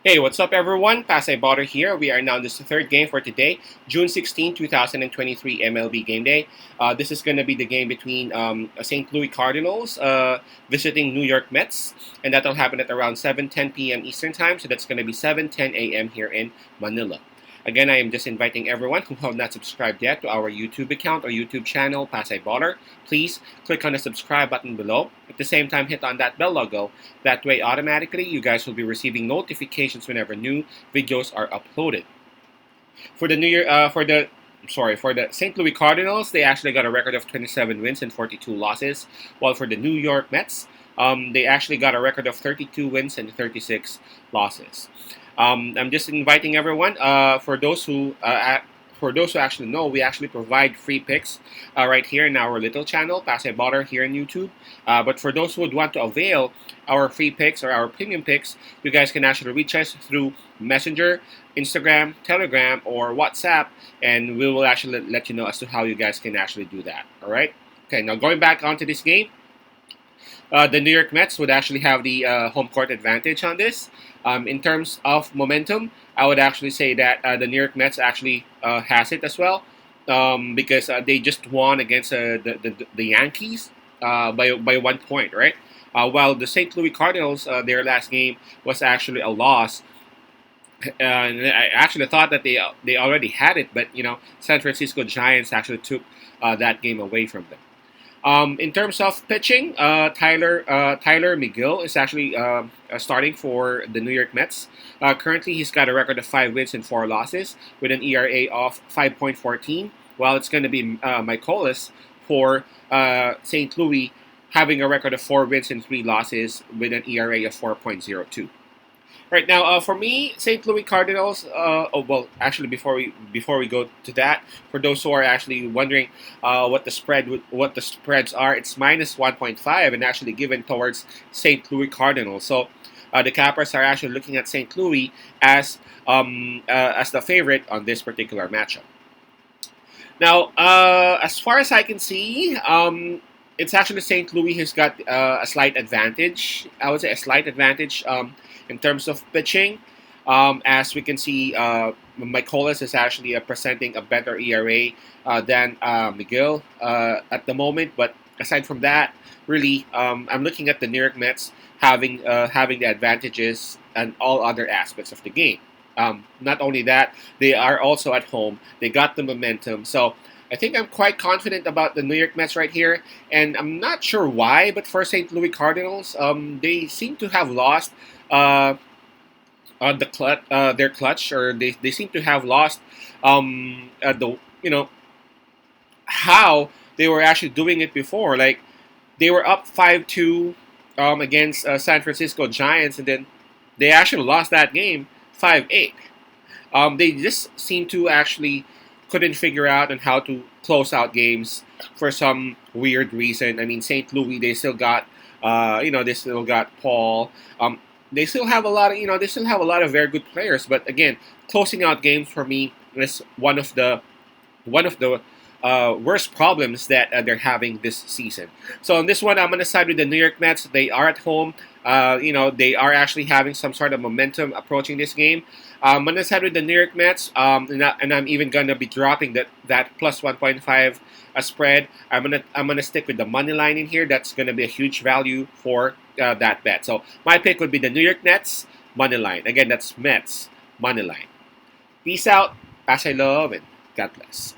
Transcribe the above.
Hey, what's up everyone? Pasay Butter here. We are now in this third game for today, June 16, 2023 MLB Game Day. This is going to be the game between St. Louis Cardinals visiting New York Mets, and that'll happen at around 7:10 p.m. Eastern Time, so that's going to be 7:10 a.m. here in Manila. Again, I am just inviting everyone who have not subscribed yet to our YouTube account or YouTube channel, Pasay Baller. Please click on the subscribe button below. At the same time, hit on that bell logo. That way, automatically, you guys will be receiving notifications whenever new videos are uploaded. For the New Year, for the St. Louis Cardinals, they actually got a record of 27 wins and 42 losses, while for the New York Mets, they actually got a record of 32 wins and 36 losses. I'm just inviting everyone. For those who actually know, we actually provide free picks right here in our little channel, Pasay Butter here on YouTube. But for those who would want to avail our free picks or our premium picks, you guys can actually reach us through Messenger, Instagram, Telegram, or WhatsApp, and we will actually let you know as to how you guys can actually do that. All right. Okay. Now going back onto this game. The New York Mets would actually have the home court advantage on this. In terms of momentum, I would actually say that the New York Mets actually has it as well because they just won against the Yankees by 1 point, right? While the St. Louis Cardinals, their last game was actually a loss. And I actually thought that they already had it, but San Francisco Giants actually took that game away from them. In terms of pitching, Tyler McGill is actually starting for the New York Mets. Currently, he's got a record of 5 wins and 4 losses with an ERA of 5.14. While it's going to be Michaelis for St. Louis, having a record of 4 wins and 3 losses with an ERA of 4.02. Right now, for me, St. Louis Cardinals. Actually, before we go to that, for those who are actually wondering what the spreads are, it's -1.5 and actually given towards St. Louis Cardinals. So, the Cappers are actually looking at St. Louis as the favorite on this particular matchup. Now, as far as I can see, it's actually St. Louis who's got a slight advantage. I would say a slight advantage in terms of pitching. As we can see, Michaelis is actually presenting a better ERA than McGill at the moment. But aside from that, really, I'm looking at the New York Mets having the advantages and all other aspects of the game. Not only that, they are also at home. They got the momentum. So I think I'm quite confident about the New York Mets right here. And I'm not sure why, but for St. Louis Cardinals, they seem to have lost their clutch, or they seem to have lost how they were actually doing it before. Like they were up 5-2 against San Francisco Giants, and then they actually lost that game 5-8. They just seem to actually couldn't figure out on how to close out games for some weird reason. I mean, St. Louis, they still got they still got Paul. They still have a lot of they still have a lot of very good players, but again, closing out games for me is one of the worst problems that they're having this season. So on this one, I'm going to side with the New York Mets. They are at home. They are actually having some sort of momentum approaching this game. I'm going to side with the New York Mets, and I'm even going to be dropping that plus 1.5 spread. I'm gonna stick with the money line in here. That's going to be a huge value for that bet. So my pick would be the New York Mets money line. Again, that's Mets money line. Peace out. Pass I love and God bless.